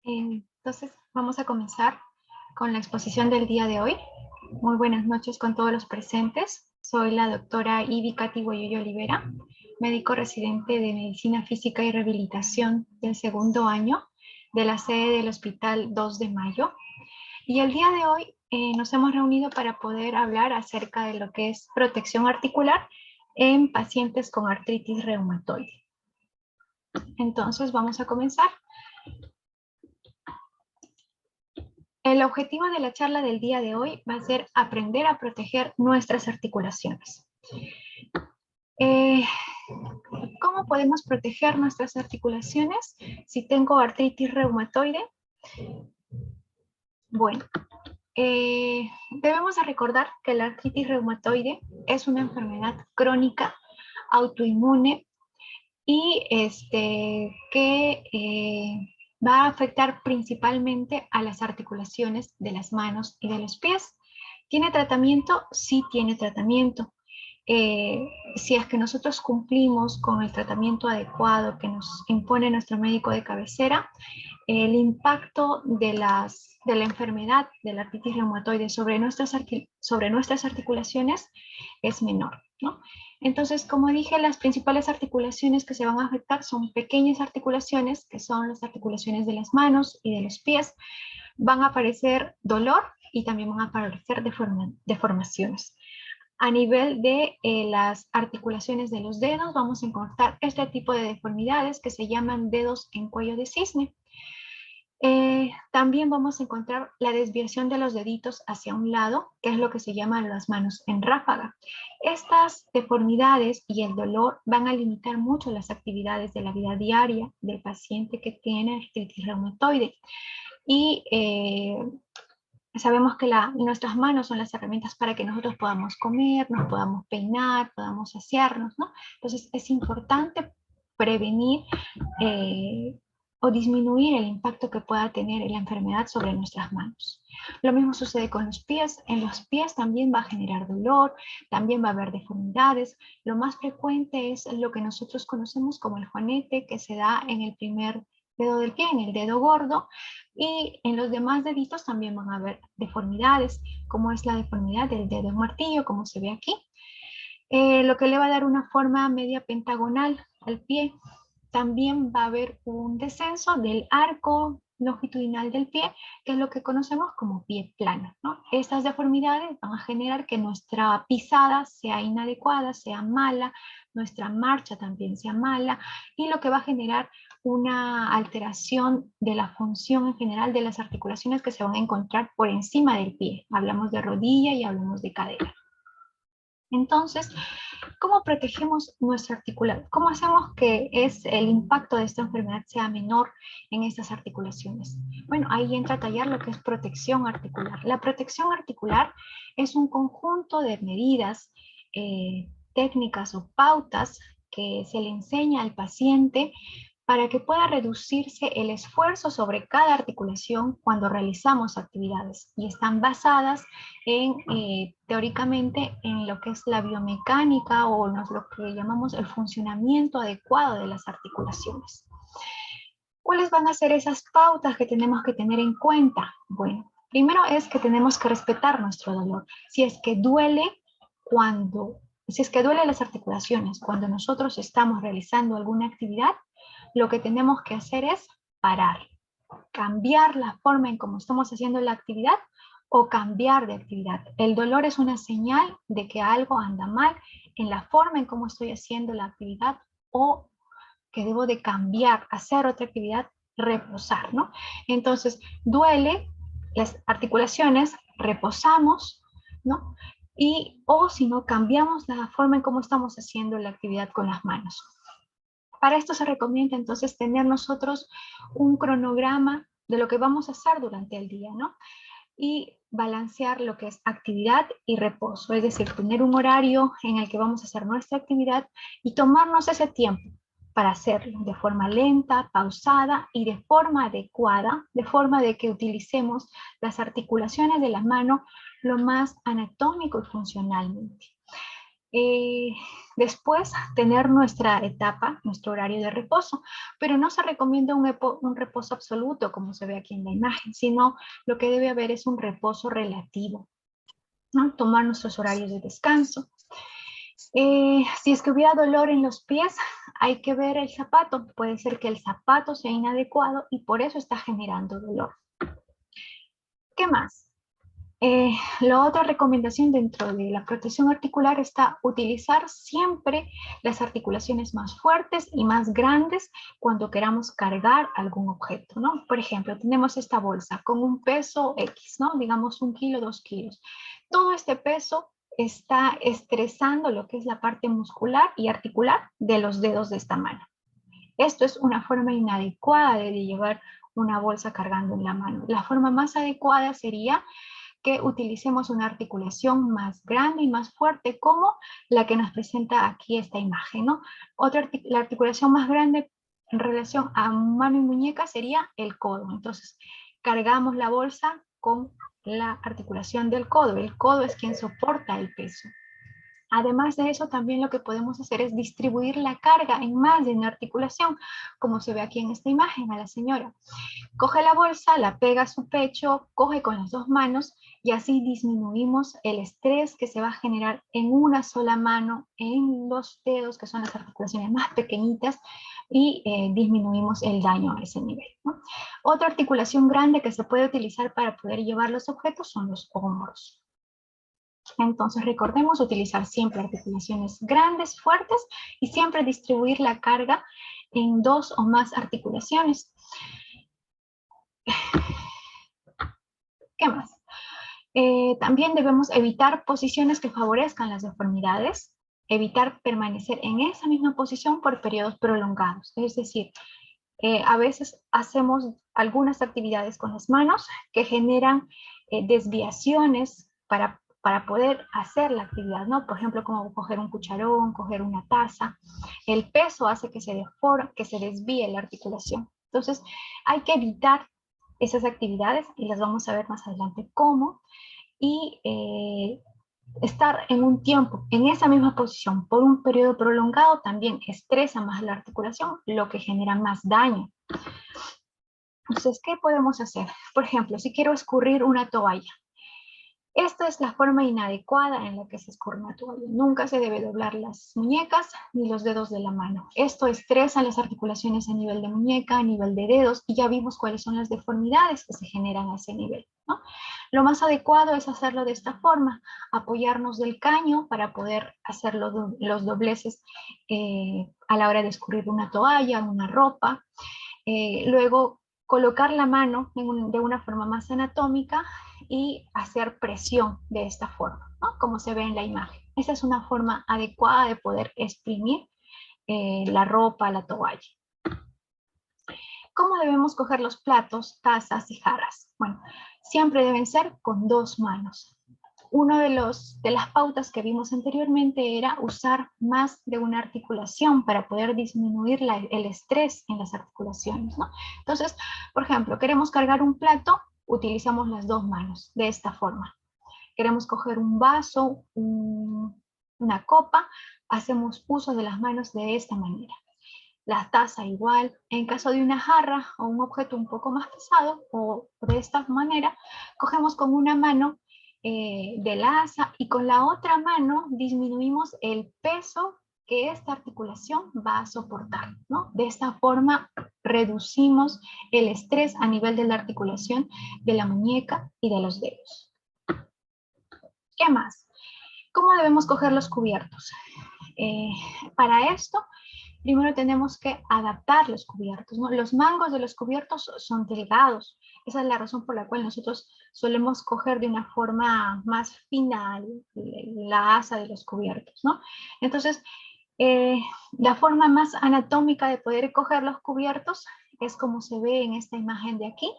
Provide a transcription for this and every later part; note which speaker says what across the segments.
Speaker 1: Entonces, vamos a comenzar con la exposición del día de hoy. Muy buenas noches con todos los presentes. Soy la doctora Ivy Katy Guayuyo Olivera, médico residente de Medicina Física y Rehabilitación del segundo año de la sede del Hospital 2 de Mayo. Y el día de hoy nos hemos reunido para poder hablar acerca de lo que es protección articular en pacientes con artritis reumatoide. Entonces, vamos a comenzar. El objetivo de la charla del día de hoy va a ser aprender a proteger nuestras articulaciones. ¿Cómo podemos proteger nuestras articulaciones si tengo artritis reumatoide? Bueno, debemos de recordar que la artritis reumatoide es una enfermedad crónica, autoinmune y que va a afectar principalmente a las articulaciones de las manos y de los pies. ¿Tiene tratamiento? Sí tiene tratamiento. Si es que nosotros cumplimos con el tratamiento adecuado que nos impone nuestro médico de cabecera, el impacto de la enfermedad de la artritis reumatoide sobre nuestras articulaciones es menor, ¿no? Entonces, como dije, las principales articulaciones que se van a afectar son pequeñas articulaciones, que son las articulaciones de las manos y de los pies. Van a aparecer dolor y también van a aparecer deformaciones. A nivel de las articulaciones de los dedos, vamos a encontrar este tipo de deformidades que se llaman dedos en cuello de cisne. También vamos a encontrar la desviación de los deditos hacia un lado, que es lo que se llama las manos en ráfaga. Estas deformidades y el dolor van a limitar mucho las actividades de la vida diaria del paciente que tiene artritis reumatoide. Y sabemos que nuestras manos son las herramientas para que nosotros podamos comer, nos podamos peinar, podamos asearnos, ¿no? Entonces es importante prevenir o disminuir el impacto que pueda tener la enfermedad sobre nuestras manos. Lo mismo sucede con los pies. En los pies también va a generar dolor, también va a haber deformidades. Lo más frecuente es lo que nosotros conocemos como el juanete, que se da en el primer dedo del pie, en el dedo gordo, y en los demás deditos también van a haber deformidades, como es la deformidad del dedo en martillo, como se ve aquí. Lo que le va a dar una forma media pentagonal al pie. También va a haber un descenso del arco longitudinal del pie, que es lo que conocemos como pie plano, ¿no? Estas deformidades van a generar que nuestra pisada sea inadecuada, sea mala, nuestra marcha también sea mala, y lo que va a generar una alteración de la función en general de las articulaciones que se van a encontrar por encima del pie. Hablamos de rodilla y hablamos de cadera. Entonces, ¿cómo protegemos nuestra articulación? ¿Cómo hacemos que el impacto de esta enfermedad sea menor en estas articulaciones? Bueno, ahí entra a tallar lo que es protección articular. La protección articular es un conjunto de medidas, técnicas o pautas que se le enseña al paciente para que pueda reducirse el esfuerzo sobre cada articulación cuando realizamos actividades, y están basadas en, teóricamente, en lo que es la biomecánica o lo que llamamos el funcionamiento adecuado de las articulaciones. ¿Cuáles van a ser esas pautas que tenemos que tener en cuenta? Bueno, primero es que tenemos que respetar nuestro dolor. Si es que duele las articulaciones cuando nosotros estamos realizando alguna actividad, lo que tenemos que hacer es parar, cambiar la forma en cómo estamos haciendo la actividad o cambiar de actividad. El dolor es una señal de que algo anda mal en la forma en cómo estoy haciendo la actividad o que debo de cambiar, hacer otra actividad, reposar, ¿no? Entonces, duele las articulaciones, reposamos, ¿no? O si no, cambiamos la forma en cómo estamos haciendo la actividad con las manos. Para esto se recomienda entonces tener nosotros un cronograma de lo que vamos a hacer durante el día, ¿no? Y balancear lo que es actividad y reposo, es decir, tener un horario en el que vamos a hacer nuestra actividad y tomarnos ese tiempo para hacerlo de forma lenta, pausada y de forma adecuada, de forma de que utilicemos las articulaciones de la mano lo más anatómico y funcionalmente. Después tener nuestra etapa, nuestro horario de reposo, pero no se recomienda un reposo absoluto como se ve aquí en la imagen, sino lo que debe haber es un reposo relativo, ¿no? Tomar nuestros horarios de descanso. Si es que hubiera dolor en los pies, hay que ver el zapato. Puede ser que el zapato sea inadecuado y por eso está generando dolor. ¿Qué más? La otra recomendación dentro de la protección articular está utilizar siempre las articulaciones más fuertes y más grandes cuando queramos cargar algún objeto, ¿no? Por ejemplo, tenemos esta bolsa con un peso X, ¿no? Digamos 1 kilo, 2 kilos. Todo este peso está estresando lo que es la parte muscular y articular de los dedos de esta mano. Esto es una forma inadecuada de llevar una bolsa cargando en la mano. La forma más adecuada sería que utilicemos una articulación más grande y más fuerte como la que nos presenta aquí esta imagen, ¿no? La articulación más grande en relación a mano y muñeca sería el codo. Entonces, cargamos la bolsa con la articulación del codo. El codo es quien soporta el peso. Además de eso, también lo que podemos hacer es distribuir la carga en más de una articulación, como se ve aquí en esta imagen a la señora. Coge la bolsa, la pega a su pecho, coge con las dos manos y así disminuimos el estrés que se va a generar en una sola mano, en los dedos, que son las articulaciones más pequeñitas, y disminuimos el daño a ese nivel, ¿no? Otra articulación grande que se puede utilizar para poder llevar los objetos son los hombros. Entonces recordemos utilizar siempre articulaciones grandes, fuertes y siempre distribuir la carga en 2 o más articulaciones. ¿Qué más? También debemos evitar posiciones que favorezcan las deformidades, evitar permanecer en esa misma posición por periodos prolongados. Es decir, a veces hacemos algunas actividades con las manos que generan desviaciones para poder hacer la actividad, ¿no? Por ejemplo, como coger un cucharón, coger una taza. El peso hace que se desvíe la articulación. Entonces, hay que evitar esas actividades y las vamos a ver más adelante cómo. Y estar en un tiempo en esa misma posición por un periodo prolongado también estresa más la articulación, lo que genera más daño. Entonces, ¿qué podemos hacer? Por ejemplo, si quiero escurrir una toalla. Esta es la forma inadecuada en la que se escurre una toalla. Nunca se debe doblar las muñecas ni los dedos de la mano. Esto estresa las articulaciones a nivel de muñeca, a nivel de dedos, y ya vimos cuáles son las deformidades que se generan a ese nivel, ¿no? Lo más adecuado es hacerlo de esta forma, apoyarnos del caño para poder hacer los dobleces a la hora de escurrir una toalla, una ropa. Luego, colocar la mano de una forma más anatómica y hacer presión de esta forma, ¿no? Como se ve en la imagen. Esa es una forma adecuada de poder exprimir la ropa, la toalla. ¿Cómo debemos coger los platos, tazas y jarras? Bueno, siempre deben ser con 2 manos. Una de las pautas que vimos anteriormente era usar más de una articulación para poder disminuir el estrés en las articulaciones, ¿no? Entonces, por ejemplo, queremos cargar un plato, utilizamos las 2 manos de esta forma. Queremos coger un vaso, una copa, hacemos uso de las manos de esta manera. La taza igual. En caso de una jarra o un objeto un poco más pesado, o de esta manera, cogemos con una mano de la asa y con la otra mano disminuimos el peso que esta articulación va a soportar, ¿no? De esta forma reducimos el estrés a nivel de la articulación de la muñeca y de los dedos. ¿Qué más? ¿Cómo debemos coger los cubiertos? Para esto, primero tenemos que adaptar los cubiertos, ¿no? Los mangos de los cubiertos son delgados. Esa es la razón por la cual nosotros solemos coger de una forma más fina la asa de los cubiertos, ¿no? Entonces, la forma más anatómica de poder coger los cubiertos es como se ve en esta imagen de aquí.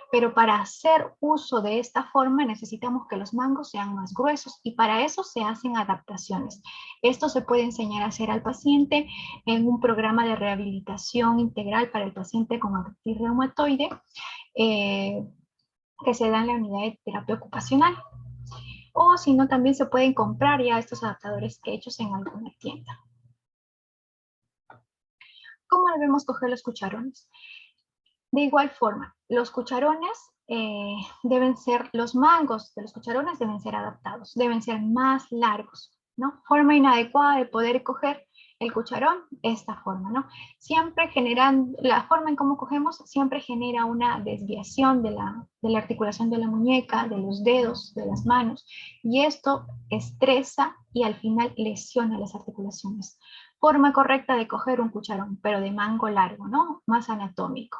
Speaker 1: Pero para hacer uso de esta forma necesitamos que los mangos sean más gruesos y para eso se hacen adaptaciones. Esto se puede enseñar a hacer al paciente en un programa de rehabilitación integral para el paciente con artritis reumatoide que se da en la unidad de terapia ocupacional. o si no también se pueden comprar ya estos adaptadores hechos en alguna tienda. ¿Cómo debemos coger los cucharones? De igual forma, los cucharones deben ser, los mangos de los cucharones deben ser adaptados, deben ser más largos, ¿no? Forma inadecuada de poder coger el cucharón, esta forma, ¿no? Siempre generan, la forma en cómo cogemos siempre genera una desviación de la articulación de la muñeca, de los dedos, de las manos, y esto estresa y al final lesiona las articulaciones. Forma correcta de coger un cucharón, pero de mango largo, ¿no? Más anatómico.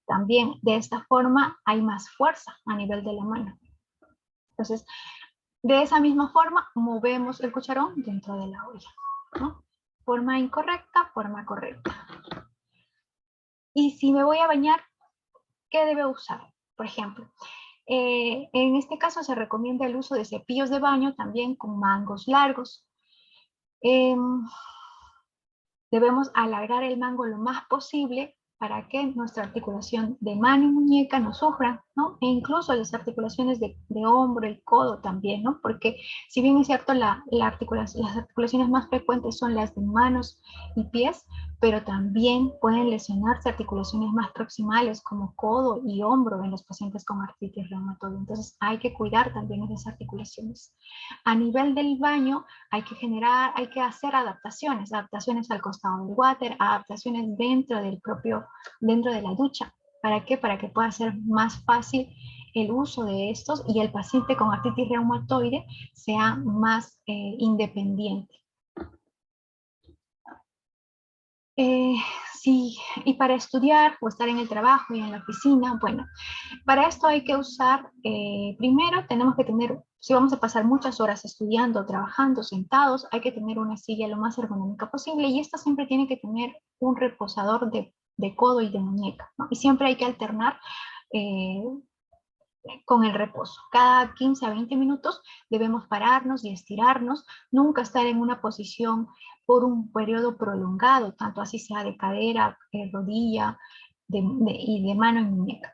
Speaker 1: También de esta forma hay más fuerza a nivel de la mano. Entonces, de esa misma forma movemos el cucharón dentro de la olla, ¿no? Forma incorrecta, forma correcta. Y si me voy a bañar, ¿qué debo usar? Por ejemplo, en este caso se recomienda el uso de cepillos de baño también con mangos largos. Debemos alargar el mango lo más posible para que nuestra articulación de mano y muñeca no sufran, ¿no? E incluso las articulaciones de hombro y codo también, ¿no? Porque si bien es cierto, las articulaciones más frecuentes son las de manos y pies, pero también pueden lesionarse articulaciones más proximales como codo y hombro en los pacientes con artritis reumatoide. Entonces hay que cuidar también esas articulaciones. A nivel del baño hay que hacer adaptaciones al costado del water, adaptaciones dentro de la ducha. ¿Para qué? Para que pueda ser más fácil el uso de estos y el paciente con artritis reumatoide sea más independiente. Sí, y para estudiar o estar en el trabajo y en la oficina, bueno, para esto hay que usar, primero tenemos que tener, si vamos a pasar muchas horas estudiando, trabajando, sentados, hay que tener una silla lo más ergonómica posible y esta siempre tiene que tener un reposador de codo y de muñeca, ¿no? Y siempre hay que alternar con el reposo. Cada 15 a 20 minutos debemos pararnos y estirarnos, nunca estar en una posición por un periodo prolongado, tanto así sea de cadera, rodilla y de mano y muñeca.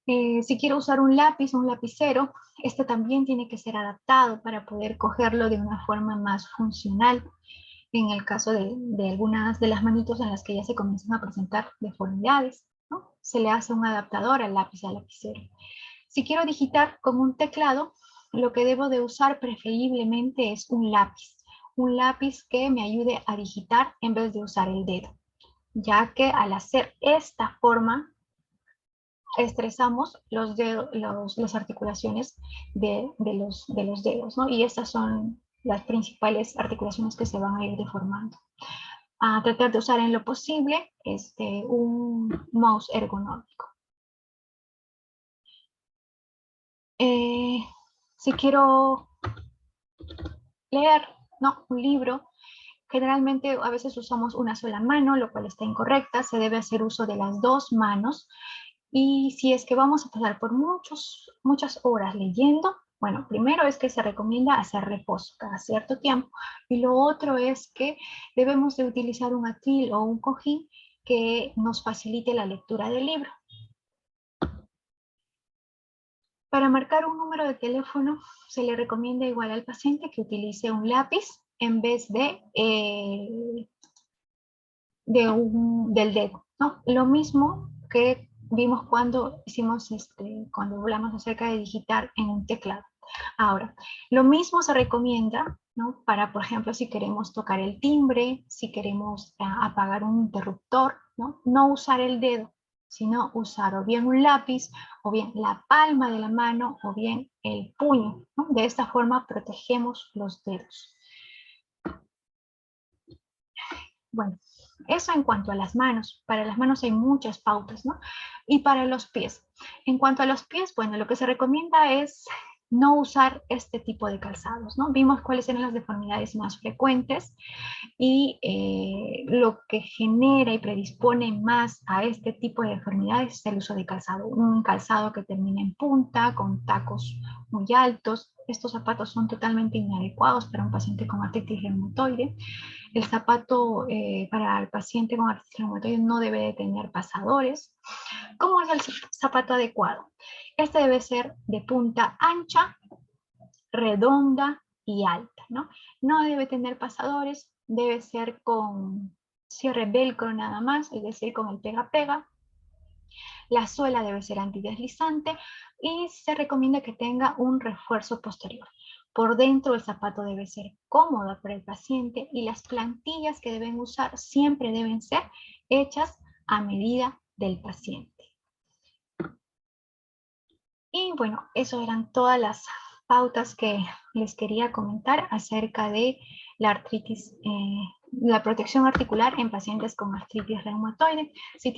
Speaker 1: Si quiero usar un lápiz, un lapicero, este también tiene que ser adaptado para poder cogerlo de una forma más funcional en el caso de algunas de las manitos en las que ya se comienzan a presentar deformidades, ¿no? Se le hace un adaptador al lápiz al lapicero. Si quiero digitar con un teclado, lo que debo de usar preferiblemente es un lápiz que me ayude a digitar en vez de usar el dedo, ya que al hacer esta forma estresamos los dedos, las articulaciones de los dedos, ¿no? Y estas son las principales articulaciones que se van a ir deformando. A tratar de usar en lo posible un mouse ergonómico. Si quiero leer, ¿no? Un libro, generalmente a veces usamos una sola mano, lo cual está incorrecta, se debe hacer uso de las dos manos. Y si es que vamos a pasar por muchas horas leyendo, bueno, primero es que se recomienda hacer reposo cada cierto tiempo. Y lo otro es que debemos de utilizar un atril o un cojín que nos facilite la lectura del libro. Para marcar un número de teléfono, se le recomienda igual al paciente que utilice un lápiz en vez del dedo, ¿no? Lo mismo que vimos cuando cuando hablamos acerca de digitar en un teclado. Ahora, lo mismo se recomienda, ¿no? Para, por ejemplo, si queremos tocar el timbre, si queremos apagar un interruptor, ¿no? No usar el dedo, sino usar o bien un lápiz, o bien la palma de la mano, o bien el puño, ¿no? De esta forma protegemos los dedos. Bueno, eso en cuanto a las manos. Para las manos hay muchas pautas, ¿no? Y para los pies. En cuanto a los pies, bueno, lo que se recomienda es no usar este tipo de calzados, ¿no? Vimos cuáles eran las deformidades más frecuentes y lo que genera y predispone más a este tipo de deformidades es el uso de calzado. Un calzado que termina en punta, con tacos muy altos. Estos zapatos son totalmente inadecuados para un paciente con artritis reumatoide. El zapato para el paciente con artritis reumatoide no debe de tener pasadores. ¿Cómo es el zapato adecuado? Este debe ser de punta ancha, redonda y alta, ¿no? No debe tener pasadores, debe ser con cierre velcro nada más, es decir, con el pega-pega. La suela debe ser antideslizante y se recomienda que tenga un refuerzo posterior. Por dentro el zapato debe ser cómodo para el paciente y las plantillas que deben usar siempre deben ser hechas a medida del paciente. Y bueno, eso eran todas las pautas que les quería comentar acerca de la artritis, la protección articular en pacientes con artritis reumatoide. Si